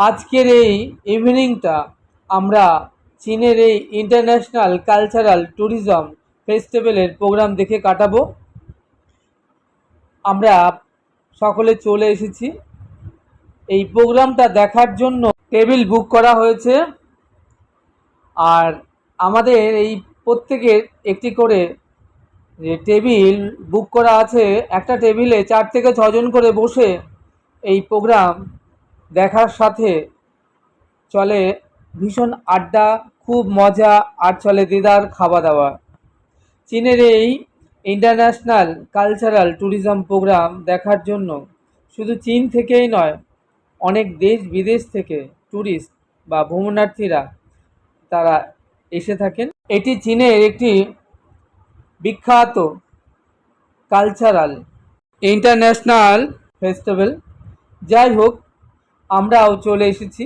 আজকের এই ইভিনিংটা আমরা চীনের এই ইন্টারন্যাশনাল কালচারাল ট্যুরিজম ফেস্টিভ্যালের প্রোগ্রাম দেখে কাটাবো। আমরা সকলে চলে এসেছি এই প্রোগ্রামটা দেখার জন্য। টেবিল বুক করা হয়েছে, আর আমাদের এই প্রত্যেকের একটি করে যে টেবিল বুক করা আছে। একটা টেবিলে 4 থেকে 6 জন করে বসে এই প্রোগ্রাম দেখার সাথে চলে ভীষণ আড্ডা, খুব মজা, আর চলে দেদার খাওয়া দাওয়া। চীনের এই ইন্টারন্যাশনাল কালচারাল ট্যুরিজম প্রোগ্রাম দেখার জন্য শুধু চীন থেকেই নয়, অনেক দেশ বিদেশ থেকে ট্যুরিস্ট বা ভ্রমণার্থীরা তারা এসে থাকেন। এটি চীনের একটি বিখ্যাত কালচারাল ইন্টারন্যাশনাল ফেস্টিভ্যাল। যাই হোক, আমরাও চলে এসেছি